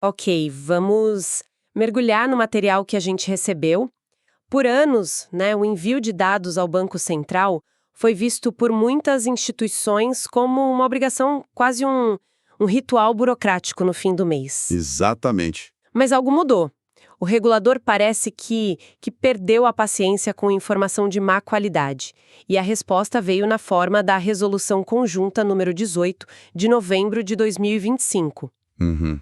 Ok, vamos mergulhar no material que a gente recebeu. Por anos, né, o envio de dados ao Banco Central foi visto por muitas instituições como uma obrigação, quase um ritual burocrático no fim do mês. Exatamente. Mas algo mudou. O regulador parece que perdeu a paciência com informação de má qualidade. E a resposta veio na forma da Resolução Conjunta número 18, de novembro de 2025. Uhum.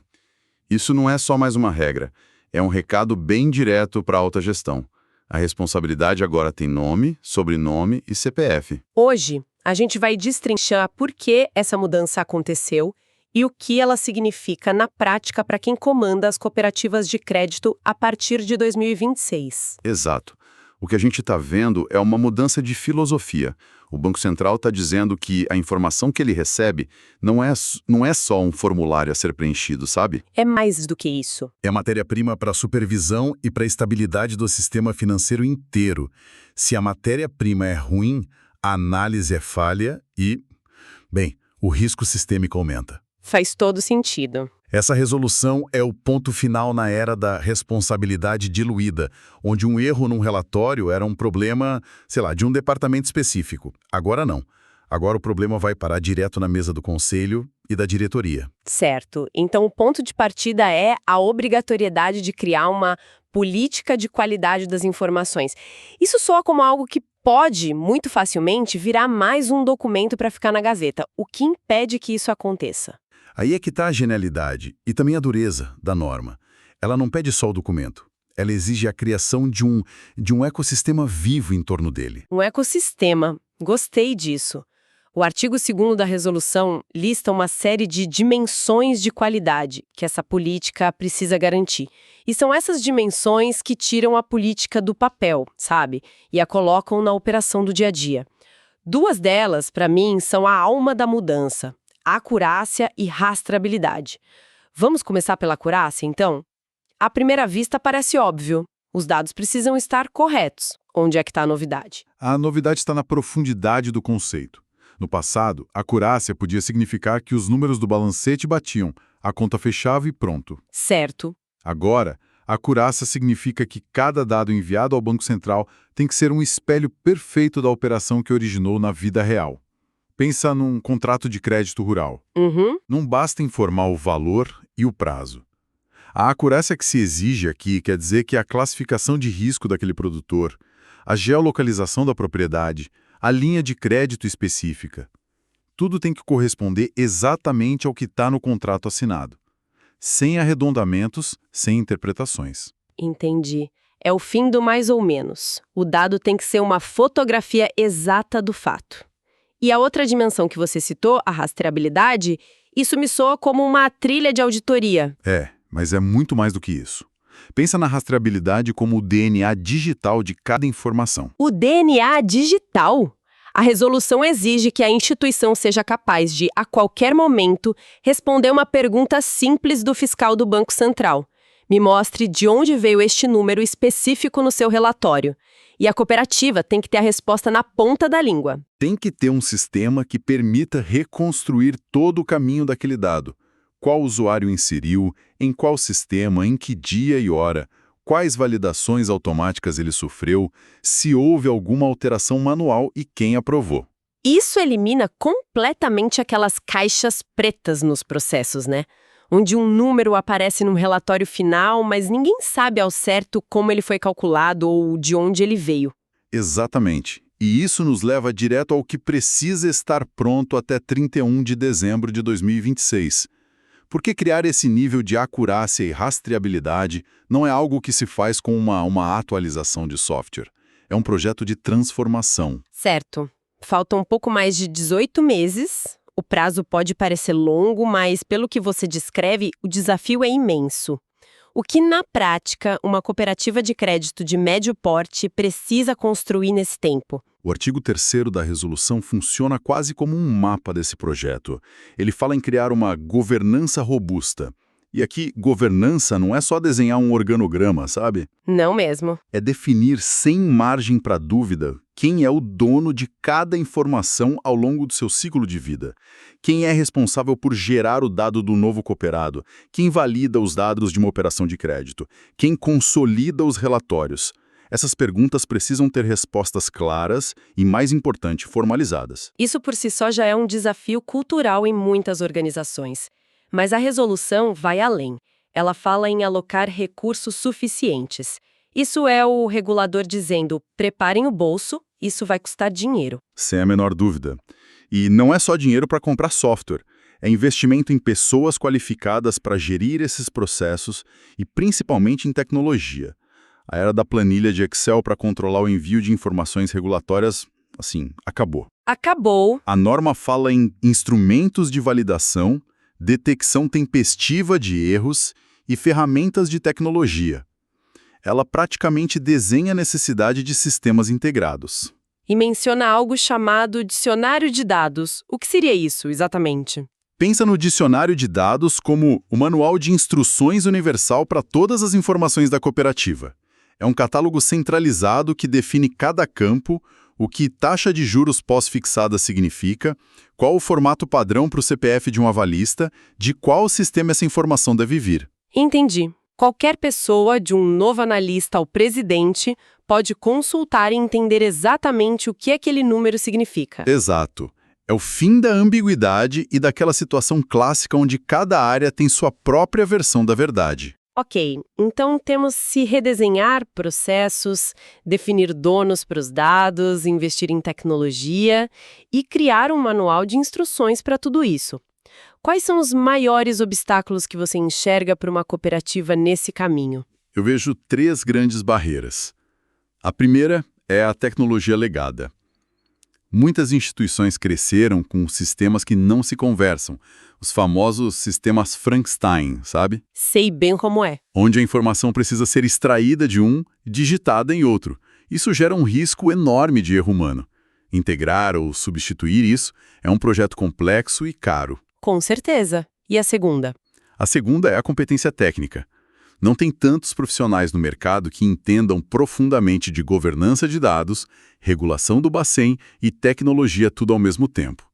Isso não é só mais uma regra. É um recado bem direto para a alta gestão. A responsabilidade agora tem nome, sobrenome e CPF. Hoje, a gente vai destrinchar por que essa mudança aconteceu e o que ela significa na prática para quem comanda as cooperativas de crédito a partir de 2026. Exato. O que a gente está vendo é uma mudança de filosofia. O Banco Central está dizendo que a informação que ele recebe não é só um formulário a ser preenchido, sabe? É mais do que isso. É matéria-prima para a supervisão e para a estabilidade do sistema financeiro inteiro. Se a matéria-prima é ruim, a análise é falha e, bem, o risco sistêmico aumenta. Faz todo sentido. Essa resolução é o ponto final na era da responsabilidade diluída, onde um erro num relatório era um problema, sei lá, de um departamento específico. Agora não. Agora o problema vai parar direto na mesa do conselho e da diretoria. Certo. Então, o ponto de partida é a obrigatoriedade de criar uma política de qualidade das informações. Isso soa como algo que pode, muito facilmente, virar mais um documento para ficar na gaveta. O que impede que isso aconteça? Aí é que está a genialidade e também a dureza da norma. Ela não pede só o documento. Ela exige a criação de um ecossistema vivo em torno dele. Um ecossistema. Gostei disso. O artigo 2º da resolução lista uma série de dimensões de qualidade que essa política precisa garantir. E são essas dimensões que tiram a política do papel, sabe? E a colocam na operação do dia a dia. Duas delas, para mim, são a alma da mudança: acurácia e rastreabilidade. Vamos começar pela acurácia, então? À primeira vista parece óbvio. Os dados precisam estar corretos. Onde é que está a novidade? A novidade está na profundidade do conceito. No passado, a acurácia podia significar que os números do balancete batiam, a conta fechava e pronto. Certo. Agora, a acurácia significa que cada dado enviado ao Banco Central tem que ser um espelho perfeito da operação que originou na vida real. Pensa num contrato de crédito rural. Uhum. Não basta informar o valor e o prazo. A acurácia que se exige aqui quer dizer que a classificação de risco daquele produtor, a geolocalização da propriedade, a linha de crédito específica, tudo tem que corresponder exatamente ao que está no contrato assinado. Sem arredondamentos, sem interpretações. Entendi. É o fim do mais ou menos. O dado tem que ser uma fotografia exata do fato. E a outra dimensão que você citou, a rastreabilidade, isso me soa como uma trilha de auditoria. É, mas é muito mais do que isso. Pensa na rastreabilidade como o DNA digital de cada informação. O DNA digital? A resolução exige que a instituição seja capaz de, a qualquer momento, responder uma pergunta simples do fiscal do Banco Central. Me mostre de onde veio este número específico no seu relatório. E a cooperativa tem que ter a resposta na ponta da língua. Tem que ter um sistema que permita reconstruir todo o caminho daquele dado. Qual usuário inseriu, em qual sistema, em que dia e hora, quais validações automáticas ele sofreu, se houve alguma alteração manual e quem aprovou. Isso elimina completamente aquelas caixas pretas nos processos, né? Onde um número aparece num relatório final, mas ninguém sabe ao certo como ele foi calculado ou de onde ele veio. Exatamente. E isso nos leva direto ao que precisa estar pronto até 31 de dezembro de 2026. Porque criar esse nível de acurácia e rastreabilidade não é algo que se faz com uma atualização de software. É um projeto de transformação. Certo. Faltam um pouco mais de 18 meses. O prazo pode parecer longo, mas pelo que você descreve, o desafio é imenso. O que, na prática, uma cooperativa de crédito de médio porte precisa construir nesse tempo? O artigo 3º da resolução funciona quase como um mapa desse projeto. Ele fala em criar uma governança robusta. E aqui, governança não é só desenhar um organograma, sabe? Não mesmo. É definir sem margem para dúvida quem é o dono de cada informação ao longo do seu ciclo de vida. Quem é responsável por gerar o dado do novo cooperado? Quem valida os dados de uma operação de crédito? Quem consolida os relatórios? Essas perguntas precisam ter respostas claras e, mais importante, formalizadas. Isso por si só já é um desafio cultural em muitas organizações. Mas a resolução vai além. Ela fala em alocar recursos suficientes. Isso é o regulador dizendo, preparem o bolso, isso vai custar dinheiro. Sem a menor dúvida. E não é só dinheiro para comprar software. É investimento em pessoas qualificadas para gerir esses processos e principalmente em tecnologia. A era da planilha de Excel para controlar o envio de informações regulatórias, assim, acabou. Acabou. A norma fala em instrumentos de validação, detecção tempestiva de erros e ferramentas de tecnologia. Ela praticamente desenha a necessidade de sistemas integrados. E menciona algo chamado dicionário de dados. O que seria isso, exatamente? Pensa no dicionário de dados como o manual de instruções universal para todas as informações da cooperativa. É um catálogo centralizado que define cada campo, o que taxa de juros pós-fixada significa, qual o formato padrão para o CPF de um avalista, de qual sistema essa informação deve vir. Entendi. Qualquer pessoa, de um novo analista ao presidente, pode consultar e entender exatamente o que aquele número significa. Exato. É o fim da ambiguidade e daquela situação clássica onde cada área tem sua própria versão da verdade. Ok, então temos se redesenhar processos, definir donos para os dados, investir em tecnologia e criar um manual de instruções para tudo isso. Quais são os maiores obstáculos que você enxerga para uma cooperativa nesse caminho? Eu vejo 3 grandes barreiras. A primeira é a tecnologia legada. Muitas instituições cresceram com sistemas que não se conversam, os famosos sistemas Frankenstein, sabe? Sei bem como é. Onde a informação precisa ser extraída de um e digitada em outro. Isso gera um risco enorme de erro humano. Integrar ou substituir isso é um projeto complexo e caro. Com certeza. E a segunda? A segunda é a competência técnica. Não tem tantos profissionais no mercado que entendam profundamente de governança de dados, regulação do Bacen e tecnologia tudo ao mesmo tempo.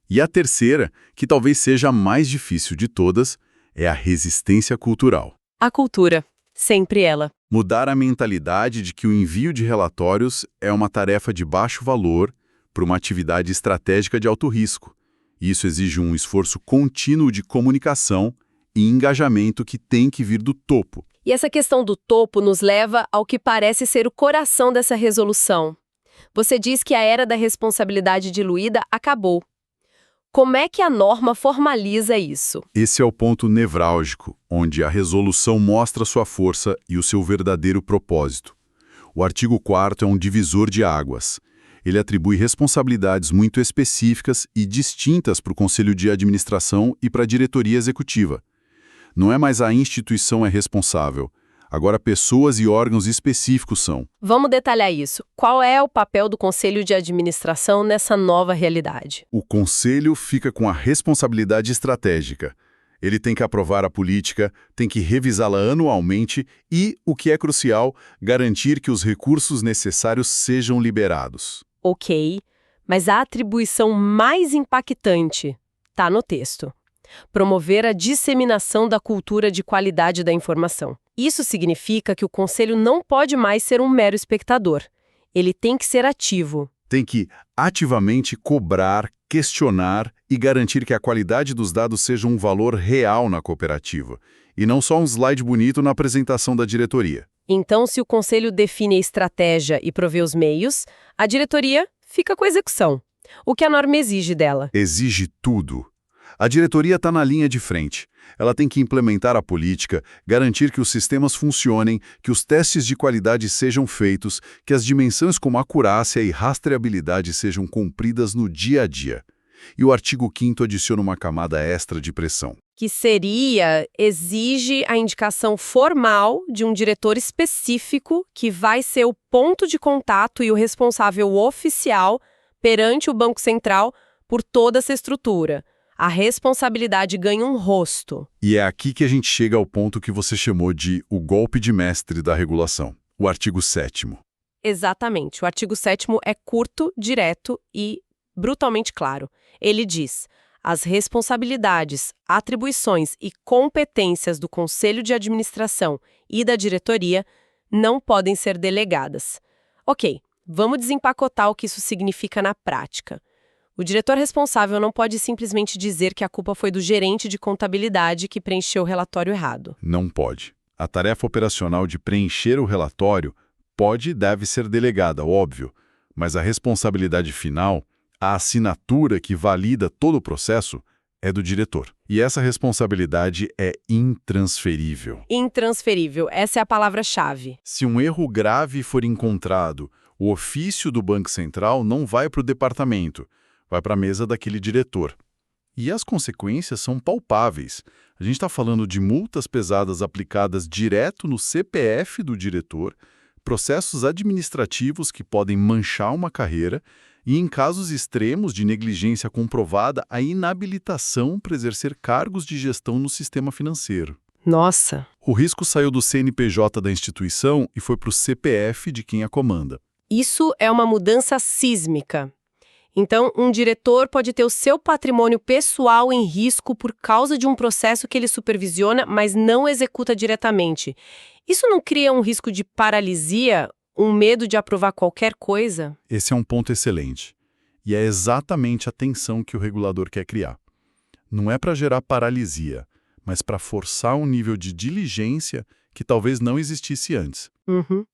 E a terceira, que talvez seja a mais difícil de todas, é a resistência cultural. A cultura. Sempre ela. Mudar a mentalidade de que o envio de relatórios é uma tarefa de baixo valor para uma atividade estratégica de alto risco. Isso exige um esforço contínuo de comunicação e engajamento que tem que vir do topo. E essa questão do topo nos leva ao que parece ser o coração dessa resolução. Você diz que a era da responsabilidade diluída acabou. Como é que a norma formaliza isso? Esse é o ponto nevrálgico, onde a resolução mostra sua força e o seu verdadeiro propósito. O artigo 4º é um divisor de águas. Ele atribui responsabilidades muito específicas e distintas para o Conselho de Administração e para a diretoria executiva. Não é mais a instituição é responsável. Agora pessoas e órgãos específicos são. Vamos detalhar isso. Qual é o papel do Conselho de Administração nessa nova realidade? O Conselho fica com a responsabilidade estratégica. Ele tem que aprovar a política, tem que revisá-la anualmente e, o que é crucial, garantir que os recursos necessários sejam liberados. Ok, mas a atribuição mais impactante está no texto. Promover a disseminação da cultura de qualidade da informação. Isso significa que o Conselho não pode mais ser um mero espectador. Ele tem que ser ativo. Tem que ativamente cobrar, questionar e garantir que a qualidade dos dados seja um valor real na cooperativa, e não só um slide bonito na apresentação da diretoria. Então, se o Conselho define a estratégia e provê os meios, a diretoria fica com a execução. O que a norma exige dela? Exige tudo. A diretoria está na linha de frente. Ela tem que implementar a política, garantir que os sistemas funcionem, que os testes de qualidade sejam feitos, que as dimensões como acurácia e rastreabilidade sejam cumpridas no dia a dia. E o artigo 5º adiciona uma camada extra de pressão. Que exige a indicação formal de um diretor específico que vai ser o ponto de contato e o responsável oficial perante o Banco Central por toda essa estrutura. A responsabilidade ganha um rosto. E é aqui que a gente chega ao ponto que você chamou de o golpe de mestre da regulação, o artigo 7º. Exatamente. O artigo 7º é curto, direto e brutalmente claro. Ele diz: as responsabilidades, atribuições e competências do Conselho de Administração e da diretoria não podem ser delegadas. Ok, vamos desempacotar o que isso significa na prática. O diretor responsável não pode simplesmente dizer que a culpa foi do gerente de contabilidade que preencheu o relatório errado. Não pode. A tarefa operacional de preencher o relatório pode e deve ser delegada, óbvio, mas a responsabilidade final, a assinatura que valida todo o processo, é do diretor. E essa responsabilidade é intransferível. Intransferível, essa é a palavra-chave. Se um erro grave for encontrado, o ofício do Banco Central não vai para o departamento, vai para a mesa daquele diretor. E as consequências são palpáveis. A gente está falando de multas pesadas aplicadas direto no CPF do diretor, processos administrativos que podem manchar uma carreira e, em casos extremos de negligência comprovada, a inabilitação para exercer cargos de gestão no sistema financeiro. Nossa! O risco saiu do CNPJ da instituição e foi para o CPF de quem a comanda. Isso é uma mudança sísmica. Então, um diretor pode ter o seu patrimônio pessoal em risco por causa de um processo que ele supervisiona, mas não executa diretamente. Isso não cria um risco de paralisia, um medo de aprovar qualquer coisa? Esse é um ponto excelente. E é exatamente a tensão que o regulador quer criar. Não é para gerar paralisia, mas para forçar um nível de diligência que talvez não existisse antes. Uhum.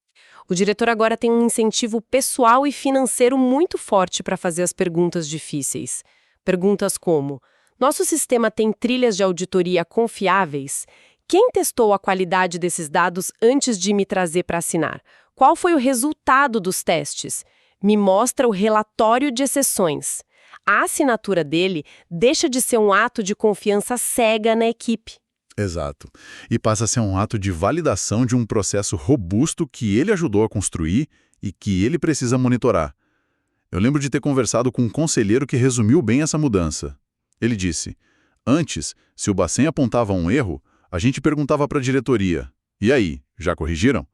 O diretor agora tem um incentivo pessoal e financeiro muito forte para fazer as perguntas difíceis. Perguntas como: nosso sistema tem trilhas de auditoria confiáveis? Quem testou a qualidade desses dados antes de me trazer para assinar? Qual foi o resultado dos testes? Me mostra o relatório de exceções. A assinatura dele deixa de ser um ato de confiança cega na equipe. Exato. E passa a ser um ato de validação de um processo robusto que ele ajudou a construir e que ele precisa monitorar. Eu lembro de ter conversado com um conselheiro que resumiu bem essa mudança. Ele disse: antes, se o Bacen apontava um erro, a gente perguntava para a diretoria: e aí, já corrigiram?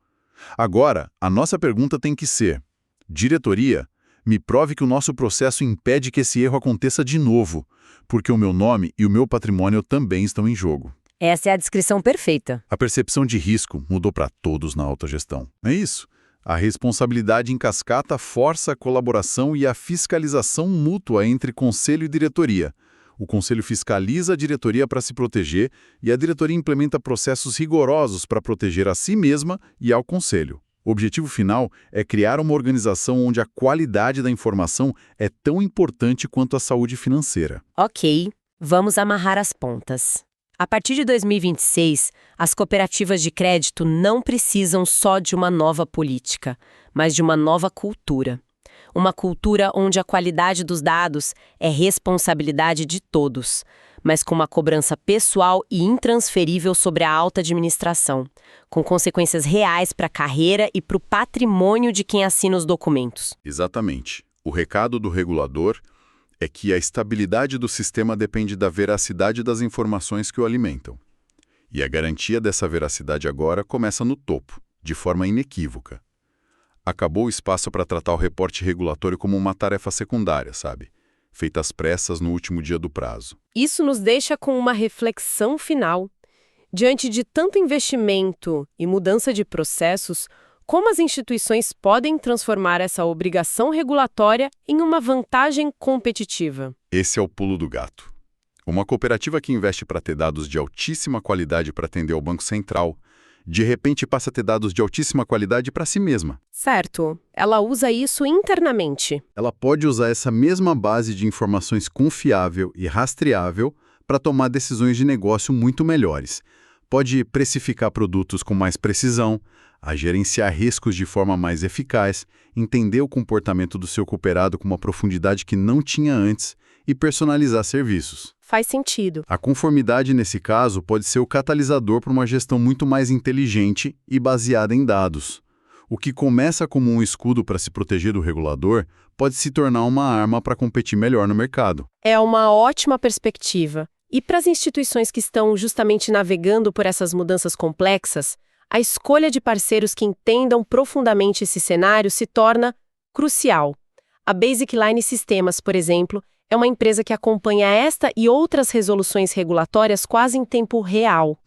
Agora, a nossa pergunta tem que ser: diretoria, me prove que o nosso processo impede que esse erro aconteça de novo, porque o meu nome e o meu patrimônio também estão em jogo. Essa é a descrição perfeita. A percepção de risco mudou para todos na autogestão. É isso. A responsabilidade em cascata força a colaboração e a fiscalização mútua entre conselho e diretoria. O conselho fiscaliza a diretoria para se proteger e a diretoria implementa processos rigorosos para proteger a si mesma e ao conselho. O objetivo final é criar uma organização onde a qualidade da informação é tão importante quanto a saúde financeira. Ok, vamos amarrar as pontas. A partir de 2026, as cooperativas de crédito não precisam só de uma nova política, mas de uma nova cultura. Uma cultura onde a qualidade dos dados é responsabilidade de todos, mas com uma cobrança pessoal e intransferível sobre a alta administração, com consequências reais para a carreira e para o patrimônio de quem assina os documentos. Exatamente. O recado do regulador é que a estabilidade do sistema depende da veracidade das informações que o alimentam. E a garantia dessa veracidade agora começa no topo, de forma inequívoca. Acabou o espaço para tratar o reporte regulatório como uma tarefa secundária, sabe? Feita às pressas no último dia do prazo. Isso nos deixa com uma reflexão final. Diante de tanto investimento e mudança de processos, como as instituições podem transformar essa obrigação regulatória em uma vantagem competitiva? Esse é o pulo do gato. Uma cooperativa que investe para ter dados de altíssima qualidade para atender ao Banco Central, de repente passa a ter dados de altíssima qualidade para si mesma. Certo. Ela usa isso internamente. Ela pode usar essa mesma base de informações confiável e rastreável para tomar decisões de negócio muito melhores. Pode precificar produtos com mais precisão, a gerenciar riscos de forma mais eficaz, entender o comportamento do seu cooperado com uma profundidade que não tinha antes e personalizar serviços. Faz sentido. A conformidade, nesse caso, pode ser o catalisador para uma gestão muito mais inteligente e baseada em dados. O que começa como um escudo para se proteger do regulador pode se tornar uma arma para competir melhor no mercado. É uma ótima perspectiva. E para as instituições que estão justamente navegando por essas mudanças complexas, a escolha de parceiros que entendam profundamente esse cenário se torna crucial. A Basic Line Sistemas, por exemplo, é uma empresa que acompanha esta e outras resoluções regulatórias quase em tempo real.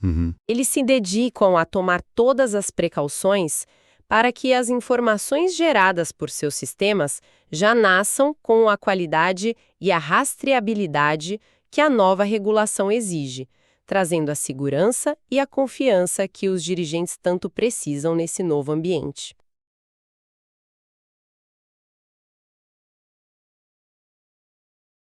Eles se dedicam a tomar todas as precauções para que as informações geradas por seus sistemas já nasçam com a qualidade e a rastreabilidade que a nova regulação exige, trazendo a segurança e a confiança que os dirigentes tanto precisam nesse novo ambiente.